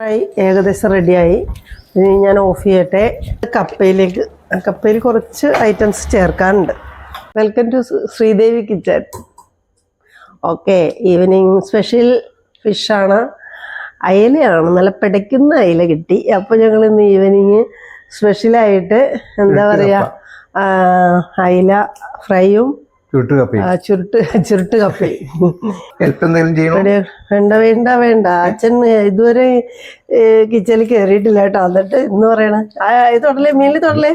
Fry ഏകദേശം റെഡിയായി. ഇനി ഞാൻ ഓഫ് ചെയ്യട്ടെ. കപ്പയിൽ കുറച്ച് ഐറ്റംസ് ചേർക്കാനുണ്ട്. Welcome to Sridevi kitchen. Okay, evening special ഫിഷാണ്. അയലയാണ്, നല്ല പിടയ്ക്കുന്ന അയല കിട്ടി. അപ്പോൾ ഞങ്ങൾ ഇന്ന് ഈവനിങ് സ്പെഷ്യലായിട്ട് എന്താ പറയുക, അയല ഫ്രൈയും ചുരുട്ട് കപ്പി. വേണ്ട അച്ഛൻ ഇതുവരെ കിച്ചണിൽ കയറിയിട്ടില്ല കേട്ടോ. എന്നിട്ട് ഇന്ന് പറയണ തൊടലേ മീനിൽ തൊടലേ,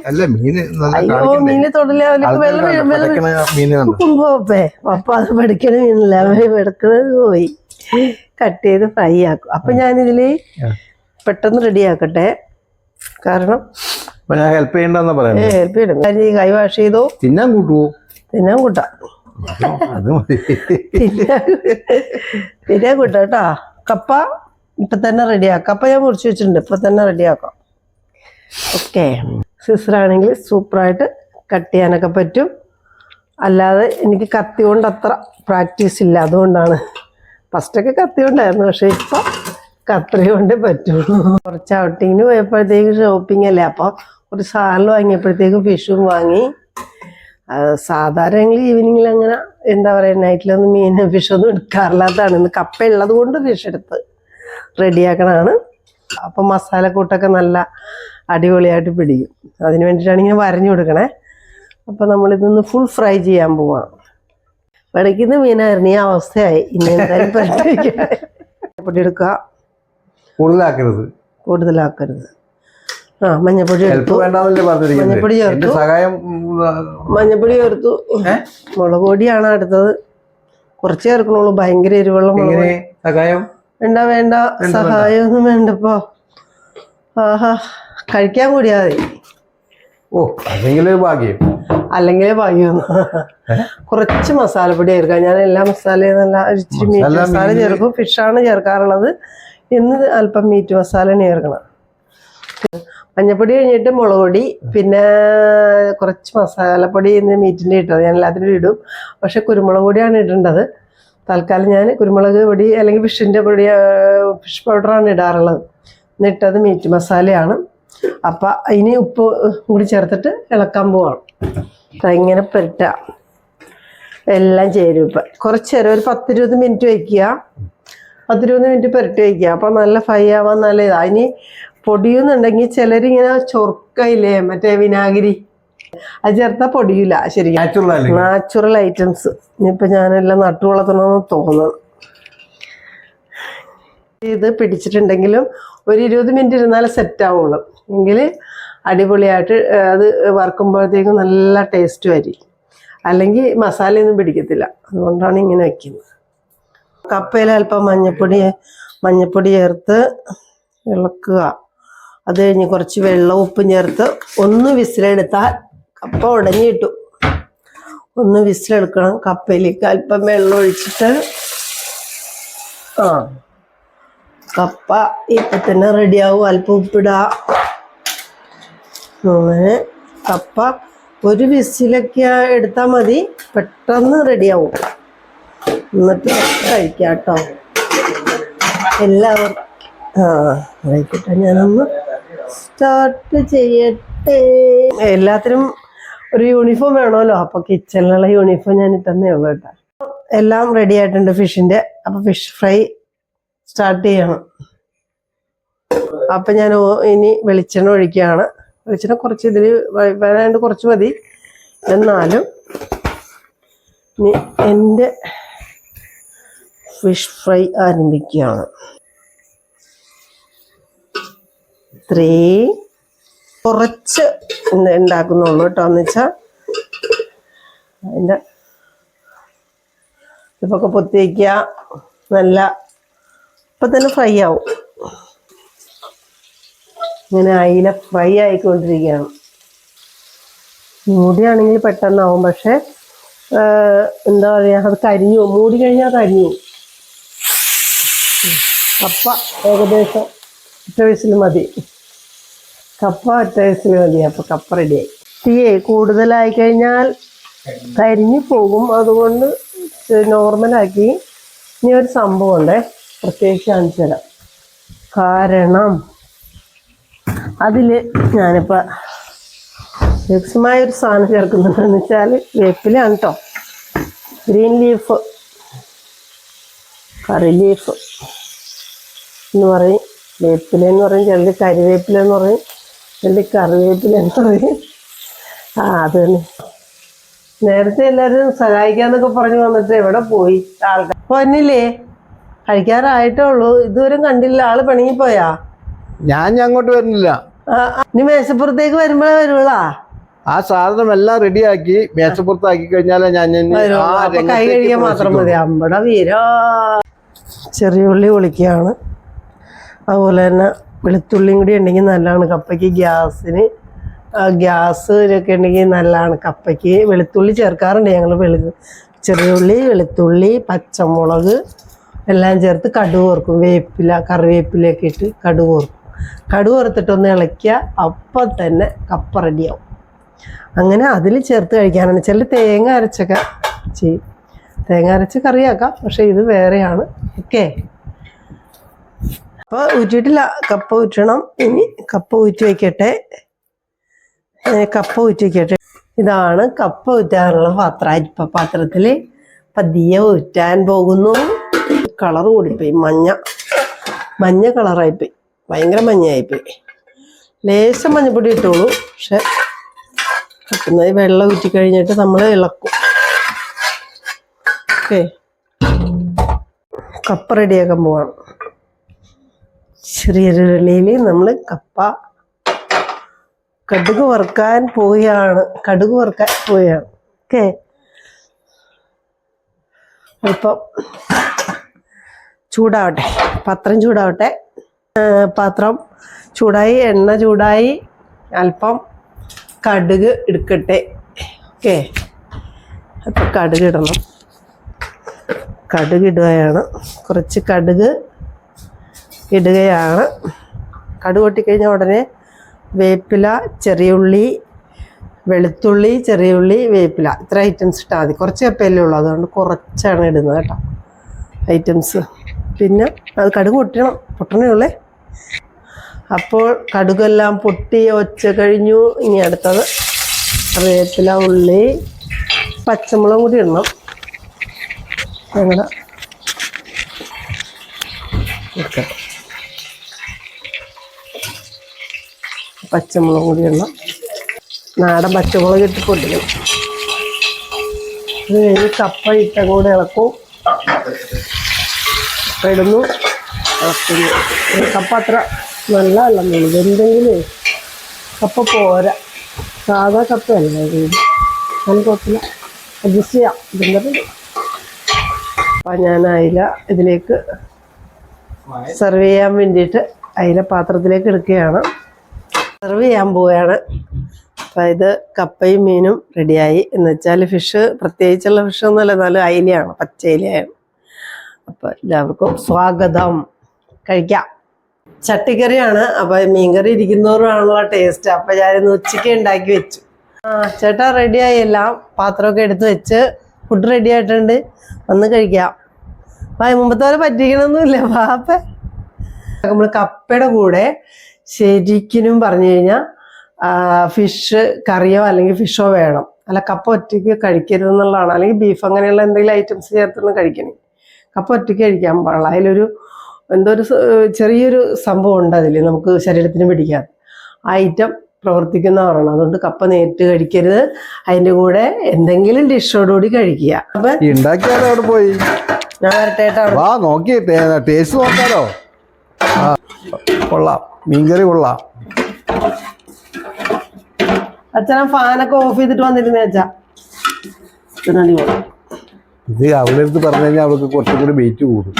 അയ്യോ മീനിൽ തൊടലേ, അവർക്ക് വെള്ളം കുമ്പേ അപ്പൊ അത് പഠിക്കണ മീനില്ല, വെടുക്കണത് പോയി കട്ട് ചെയ്ത് ഫ്രൈ ആക്കും. അപ്പൊ ഞാനിതില് പെട്ടെന്ന് റെഡി ആക്കട്ടെ, കാരണം ഹെൽപ്പ് ചെയ്യണം. കൈ വാഷ് ചെയ്തോ, തിന്നാൻ കൂട്ടാം തിന്നാൻ കൂട്ടാം കേട്ടോ. കപ്പ ഇപ്പൊ തന്നെ റെഡിയാക്കാം. കപ്പ ഞാൻ മുറിച്ച് വെച്ചിട്ടുണ്ട്, ഇപ്പൊ തന്നെ റെഡിയാക്കാം. ഓക്കെ, സിസ്റ്ററാണെങ്കിൽ സൂപ്പറായിട്ട് കട്ട് ചെയ്യാനൊക്കെ പറ്റും. അല്ലാതെ എനിക്ക് കത്തി കൊണ്ട് അത്ര പ്രാക്ടീസ് ഇല്ല, അതുകൊണ്ടാണ്. ഫസ്റ്റൊക്കെ കത്തി കൊണ്ടായിരുന്നു, പക്ഷെ ഇപ്പൊ കത്രി കൊണ്ടേ പറ്റുള്ളൂ. കുറച്ച് ഔട്ടിങ്ങിന് പോയപ്പോഴത്തേക്ക് ഷോപ്പിംഗ് അല്ലേ, അപ്പോൾ ഒരു സാലഡ് വാങ്ങിയപ്പോഴത്തേക്കും ഫിഷും വാങ്ങി. സാധാരണ ഈവനിങ്ങിൽ അങ്ങനെ എന്താ പറയുക, നൈറ്റിലൊന്നും മീൻ ഫിഷൊന്നും എടുക്കാറില്ലാത്തതാണ്. ഇന്ന് കപ്പ ഉള്ളത് കൊണ്ട് ഫിഷ് എടുത്ത് റെഡിയാക്കണതാണ്. അപ്പം മസാലക്കൂട്ടൊക്കെ നല്ല അടിപൊളിയായിട്ട് പിടിക്കും. അതിന് വേണ്ടിയിട്ടാണ് ഇങ്ങനെ വരഞ്ഞു കൊടുക്കണേ. അപ്പം നമ്മളിതൊന്ന് ഫുൾ ഫ്രൈ ചെയ്യാൻ പോവാം. പിടയ്ക്കുന്ന മീനായിരുന്നു, ഈ അവസ്ഥയായി. ഇനി എന്തായാലും പൊടി എടുക്കുക, കൂടുതലാക്കരുത്. മഞ്ഞപ്പൊടി ചേർത്തു, മുളക് പൊടിയാണ് അടുത്തത്. കുറച്ച് ചേർക്കണുള്ളൂ, ഭയങ്കര എരിവുള്ള മുളക്. വേണ്ട സഹായമൊന്നും വേണ്ടപ്പോ. ആഹാ, കഴിക്കാൻ കൂടിയാ മതി. അല്ലെങ്കിലേ ഭാഗ്യം. കുറച്ച് മസാലപ്പൊടി ചേർക്കാം. ഞാൻ എല്ലാ മസാലയും നല്ല ഇച്ചിരി മീറ്റ് മസാല ചേർക്കും. ഫിഷാണ് ചേർക്കാറുള്ളത്. ഇന്ന് അല്പം മീറ്റ് മസാല ചേർക്കണം. മഞ്ഞപ്പൊടി കഴിഞ്ഞിട്ട് മുളക് പൊടി, പിന്നെ കുറച്ച് മസാലപ്പൊടി ഇന്ന് മീറ്റിൻ്റെ ഇട്ടത്. ഞാൻ എല്ലാത്തിനും ഇടും, പക്ഷെ കുരുമുളക് പൊടിയാണ് ഇടേണ്ടത്. തൽക്കാലം ഞാൻ കുരുമുളക് പൊടി അല്ലെങ്കിൽ ഫിഷിൻ്റെ പൊടി, ഫിഷ് പൗഡറാണ് ഇടാറുള്ളത്. എന്നിട്ടത് മീറ്റ് മസാലയാണ്. അപ്പം ഇനി ഉപ്പ് കൂടി ചേർത്തിട്ട് ഇളക്കാൻ പോവാണ്. ഇങ്ങനെ പുരട്ടാം, എല്ലാം ചേരും. ഇപ്പം കുറച്ച് നേരം ഒരു 10-20 മിനിറ്റ് വയ്ക്കുക. 10-20 മിനിറ്റ് പുരട്ടി വയ്ക്കുക. അപ്പം നല്ല ഫ്രൈ ആവാൻ നല്ല ഇതാണ്. ഇനി പൊടിയുന്നുണ്ടെങ്കിൽ ചിലരിങ്ങനെ ചൊർക്കയില്ലേ, മറ്റേ വിനാഗിരി, അത് ചേർത്താൽ പൊടിയില്ല. ശരിക്കും നാച്ചുറൽ ഐറ്റംസ്. ഇനിയിപ്പോൾ ഞാനെല്ലാം നട്ടു വളർത്തണമെന്ന് തോന്നുന്നത്. ഇത് പിടിച്ചിട്ടുണ്ടെങ്കിലും ഒരു 20 മിനിറ്റ് ഇരുന്നാലേ സെറ്റ് ആവുള്ളൂ. എങ്കിൽ അടിപൊളിയായിട്ട് അത് വറുക്കുമ്പോഴത്തേക്കും നല്ല ടേസ്റ്റ് വരും. അല്ലെങ്കിൽ മസാലയൊന്നും പിടിക്കത്തില്ല. അതുകൊണ്ടാണ് ഇങ്ങനെ വയ്ക്കുന്നത്. കപ്പയിൽ അല്പം മഞ്ഞപ്പൊടി ചേർത്ത് ഇളക്കുക. അത് കഴിഞ്ഞ് കുറച്ച് വെള്ളം ഉപ്പും ചേർത്ത് ഒന്ന് വിസിലെടുത്താൽ കപ്പ ഉടഞ്ഞു കിട്ടും. ഒന്ന് വിസിലെടുക്കണം. കപ്പയിലേക്ക് അല്പം വെള്ളം ഒഴിച്ചിട്ട് കപ്പ ഇപ്പം തന്നെ റെഡിയാവും. അല്പം ഉപ്പിടുക. അങ്ങനെ കപ്പ ഒരു വിസിലൊക്കെ എടുത്താൽ മതി, പെട്ടെന്ന് റെഡിയാവും. എന്നിട്ട് കഴിക്കാം കേട്ടോ എല്ലാവർക്കും. ആയിക്കോട്ടെ, ഞാനൊന്ന് സ്റ്റാർട്ട് ചെയ്യട്ടെ. എല്ലാത്തിനും ഒരു യൂണിഫോം വേണമല്ലോ, അപ്പോൾ കിച്ചണിലുള്ള യൂണിഫോം ഞാൻ ഇട്ടെന്നേ ഉള്ളൂ കേട്ടോ. എല്ലാം റെഡി ആയിട്ടുണ്ട് ഫിഷിൻ്റെ. അപ്പോൾ ഫിഷ് ഫ്രൈ സ്റ്റാർട്ട് ചെയ്യണം. അപ്പം ഞാൻ ഇനി വെളിച്ചെണ്ണ ഒഴിക്കുകയാണ്. വെളിച്ചെണ്ണ കുറച്ച് ഇതിൽ വേണ്ട, കുറച്ച് മതി. എന്നാലും ഇനി എൻ്റെ ഫിഷ് ഫ്രൈ ആരംഭിക്കുകയാണ്. കുറച്ച് ഉണ്ടാക്കുന്നുള്ളൂ കേട്ടോ. എന്ന് വെച്ചാൽ അതിൻ്റെ ഇപ്പൊക്കെ പൊത്തി വയ്ക്കുക. നല്ല ഇപ്പം തന്നെ ഫ്രൈ ആവും. ഇങ്ങനെ അയില ഫ്രൈ ആയിക്കൊണ്ടിരിക്കുകയാണ്. മൂടിയാണെങ്കിൽ പെട്ടെന്നാവും, പക്ഷെ എന്താ പറയുക, അത് കരിഞ്ഞു. മൂടി കഴിഞ്ഞാൽ കരിഞ്ഞു. കപ്പ ഏകദേശം ഒറ്റ വയസ്സിൽ മതി. അപ്പോൾ കപ്പ റെഡിയായി. തീയെ കൂടുതലായി കഴിഞ്ഞാൽ കരിഞ്ഞു പോകും. അതുകൊണ്ട് നോർമലാക്കി. ഇനി ഒരു സംഭവം ഉണ്ടേ, പ്രത്യേകിച്ച് കാണിച്ചു തരാം. കാരണം അതിൽ ഞാനിപ്പോൾ ലക്ഷ്യമായൊരു സാധനം ചേർക്കുന്നുണ്ടെന്ന് വെച്ചാൽ വേപ്പിലാണ് കേട്ടോ. ഗ്രീൻ ലീഫ്, കറി ലീഫ് എന്ന് പറയും. വേപ്പില എന്ന് പറയും, ചിലർ കരിവേപ്പില എന്ന് പറയും, ചിലർ കറിവേപ്പില എന്ന് പറയും. അത് തന്നെ. നേരത്തെ എല്ലാവരും സഹായിക്കാന്നൊക്കെ പറഞ്ഞു വന്നിട്ട് എവിടെ പോയി ആൾക്കാർ? വന്നില്ലേ? കഴിക്കാറായിട്ടേ ഉള്ളൂ. ഇതുവരെ കണ്ടില്ല. ആള് പിണങ്ങിപ്പോയാ? ഞാൻ അങ്ങോട്ട് വരുന്നില്ല. ഇനി മേശപ്പുറത്തേക്ക് വരുമ്പോഴേ വരുള്ളാ. ആ സാധനം എല്ലാം റെഡിയാക്കി മേശപ്പുറത്താക്കി കഴിഞ്ഞാൽ ഞാൻ കൈ കഴിക്കാൻ മാത്രം മതി. അമ്പട വീരാ. ചെറിയ ഉള്ളി പൊളിക്കുകയാണ്. അതുപോലെ തന്നെ വെളുത്തുള്ളിയും കൂടി ഉണ്ടെങ്കിൽ നല്ലതാണ് കപ്പയ്ക്ക്. ഗ്യാസിനൊക്കെ ഉണ്ടെങ്കിൽ നല്ലതാണ് കപ്പയ്ക്ക്. വെളുത്തുള്ളി ചേർക്കാറുണ്ട് ഞങ്ങൾ. ചെറിയ ഉള്ളി, വെളുത്തുള്ളി, പച്ചമുളക് എല്ലാം ചേർത്ത് കടുക് വറുക്കും. വേപ്പില, കറിവേപ്പിലയൊക്കെ ഇട്ട് കടുക് വറുക്കും. കടുക് വറുത്തിട്ടൊന്ന് ഇളക്കിയാൽ അപ്പം തന്നെ കപ്പ റെഡിയാവും. അങ്ങനെ അതിൽ ചേർത്ത് കഴിക്കാനാണ്. ചില തേങ്ങ അരച്ചൊക്കെ ചെയ്യും. തേങ്ങ അരച്ച് കറിയാക്കാം, പക്ഷേ ഇത് വേറെയാണ്. ഓക്കെ, അപ്പോൾ ഊറ്റിയിട്ടില്ല. കപ്പ ഊറ്റണം. ഇനി കപ്പ ഊറ്റി വയ്ക്കട്ടെ. ഇതാണ് കപ്പ ഊറ്റാനുള്ള പാത്രം. അരിപ്പ പാത്രത്തിൽ പതിയെ ഊറ്റാൻ പോകുന്നു. കളർ കൂടിപ്പോയി, മഞ്ഞ കളറായിപ്പോയി, ഭയങ്കര മഞ്ഞയായിപ്പോയി. ലേശം മഞ്ഞപ്പൊടി ഇട്ടോളൂ. പക്ഷെ കത്തുന്നത് വെള്ളം ഊറ്റി കഴിഞ്ഞിട്ട് നമ്മൾ ഇളക്കും. ഓക്കെ, കപ്പ റെഡിയാക്കാൻ പോവാണ്. ചെറിയൊരു വെളിയിൽ നമ്മൾ കപ്പ കടുക് വറുക്കാൻ പോവുകയാണ്. ഓക്കെ, ഇപ്പം ചൂടാവട്ടെ, പാത്രം ചൂടാവട്ടെ. പാത്രം ചൂടായി, എണ്ണ ചൂടായി. അല്പം കടുക് എടുക്കട്ടെ. ഓക്കെ, അപ്പം കടുക് ഇടണം. കടുക് ഇടുകയാണ്. കുറച്ച് കടുക് ഇടുകയാണ്. കടുക് പൊട്ടിക്കഴിഞ്ഞാൽ ഉടനെ വേപ്പില, ചെറിയുള്ളി, വെളുത്തുള്ളി, ചെറിയുള്ളി, വേപ്പില, ഇത്ര ഐറ്റംസ് ഇട്ടാൽ മതി. കുറച്ച് കപ്പയല്ലേ ഉള്ളൂ, അതുകൊണ്ട് കുറച്ചാണ് ഇടുന്നത് കേട്ടോ ഐറ്റംസ്. പിന്നെ അത് കടുക് പൊട്ടണേ ഉള്ളേ. അപ്പോൾ കടുകെല്ലാം പൊട്ടി ഒച്ച കഴിഞ്ഞു. ഇനി അടുത്തത് വേപ്പില, ഉള്ളി, പച്ചമുളക് കൂടി ഇടണം. ഞങ്ങളുടെ പച്ചമുളക് കൂടി ഇടണം. നാടൻ പച്ചമുളക് ഇട്ട് പൊട്ടിക്കണം. അത് കഴിഞ്ഞ് കപ്പ ഇട്ടും കൂടെ ഇളക്കും. കപ്പ ഇടുന്നു, ഇളക്കുന്നു. കപ്പ അത്ര നല്ലതല്ല, എന്തെങ്കിലും കപ്പ പോരാ. സാധാ കപ്പയല്ല, നല്ല കുഴപ്പമില്ല, അഡ്ജസ്റ്റ് ചെയ്യാം. ഇതിൻ്റെ അപ്പം ഞാൻ അയില ഇതിലേക്ക് സെർവ് ചെയ്യാൻ വേണ്ടിയിട്ട് അയില പാത്രത്തിലേക്ക് എടുക്കുകയാണ്. സെർവ് ചെയ്യാൻ പോവുകയാണ്. അപ്പം ഇത് കപ്പയും മീനും റെഡിയായി. എന്ന് വെച്ചാൽ ഫിഷ് പ്രത്യേകിച്ചുള്ള ഫിഷൊന്നുമല്ല, എന്നാലും അയിലയാണ്, പച്ച അയിലയാണ്. അപ്പം എല്ലാവർക്കും സ്വാഗതം, കഴിക്കാം. ചട്ടിക്കറിയാണ്. അപ്പം മീൻകറി ഇരിക്കുന്നവരാണല്ലോ ടേസ്റ്റ്. അപ്പം ഞാനിന്ന് ഉച്ചയ്ക്ക് ഉണ്ടാക്കി വെച്ചു. ചേട്ടാ റെഡിയായി, എല്ലാം പാത്രമൊക്കെ എടുത്ത് വെച്ച് ഫുഡ് റെഡി ആയിട്ടുണ്ട്, വന്ന് കഴിക്കാം. മുമ്പത്തെ പോലെ പറ്റിക്കണമൊന്നുമില്ല പാപ്പ. നമ്മൾ കപ്പയുടെ കൂടെ ശരിക്കും പറഞ്ഞു കഴിഞ്ഞാൽ ഫിഷ് കറിയോ അല്ലെങ്കിൽ ഫിഷോ വേണം. അല്ല കപ്പ ഒറ്റയ്ക്ക് കഴിക്കരുതെന്നുള്ളതാണ്. അല്ലെങ്കിൽ ബീഫ് അങ്ങനെയുള്ള എന്തെങ്കിലും ഐറ്റംസ് ചേർത്തൊന്നും കഴിക്കണേ. കപ്പ ഒറ്റയ്ക്ക് കഴിക്കാൻ പാടില്ല. അതിലൊരു ചെറിയൊരു സംഭവം ഉണ്ട് അതിൽ, നമുക്ക് ശരീരത്തിന് പിടിക്കാതെ ആ ഐറ്റം പ്രവർത്തിക്കുന്നവരാണ്. അതുകൊണ്ട് കപ്പ നേരിട്ട് കഴിക്കരുത്. അതിൻ്റെ കൂടെ എന്തെങ്കിലും ഡിഷോടുകൂടി കഴിക്കുക. അപ്പം ഉണ്ടാക്കിയാലോ അവിടെ പോയി ഞാൻ വരട്ടേട്ടാണ്. നോക്കി ടേസ്റ്റ് നോക്കാലോ. കൊള്ളാം, മീൻകറി കൊള്ളാം. അച്ഛനാ ഫാനൊക്കെ ഓഫ് ചെയ്തിട്ട് വന്നിരുന്നേ അച്ഛാ. ഇത് അവളടുത്ത് പറഞ്ഞു കഴിഞ്ഞാൽ അവൾക്ക് കുറച്ചും കൂടി വെയിറ്റ് കൂടും.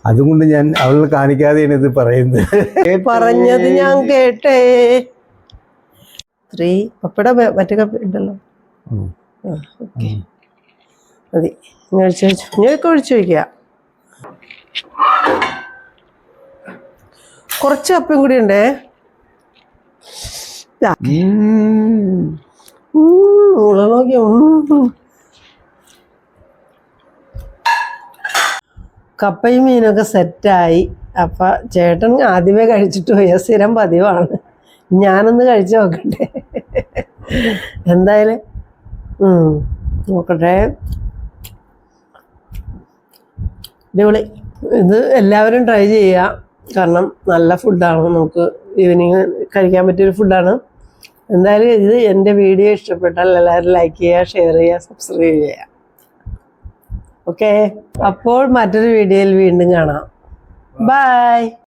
അതുകൊണ്ട് ഞാൻ അവളെ കാണിക്കാതെയാണ് ഇത് പറയുന്നത്. പറഞ്ഞത് ഞാൻ കേട്ടേ. പപ്പയുടെ മറ്റേ കപ്പ ഉണ്ടല്ലോ, ഓക്കെ മതി. ഇങ്ങനെയൊക്കെ ഒഴിച്ചു വയ്ക്കുക. കുറച്ച് കപ്പയും കൂടി ഉണ്ടേ. നോക്കിയ കപ്പയും മീനൊക്കെ സെറ്റായി. അപ്പൊ ചേട്ടൻ ആദ്യമേ കഴിച്ചിട്ട് പോയ സ്ഥിരം പതിവാണ്. ഞാനൊന്ന് കഴിച്ചു നോക്കട്ടെ. എന്തായാലും നോക്കട്ടെ. അടിപൊളി. ഇത് എല്ലാവരും ട്രൈ ചെയ്യുക. കാരണം നല്ല ഫുഡാണ്, നമുക്ക് ഈവനിങ് കഴിക്കാൻ പറ്റിയൊരു ഫുഡാണ്. എന്തായാലും ഇത് എൻ്റെ വീഡിയോ ഇഷ്ടപ്പെട്ടാൽ എല്ലാവരും ലൈക്ക് ചെയ്യുക, ഷെയർ ചെയ്യുക, സബ്സ്ക്രൈബ് ചെയ്യുക. ഓക്കെ, അപ്പോൾ മറ്റൊരു വീഡിയോയിൽ വീണ്ടും കാണാം. ബൈ.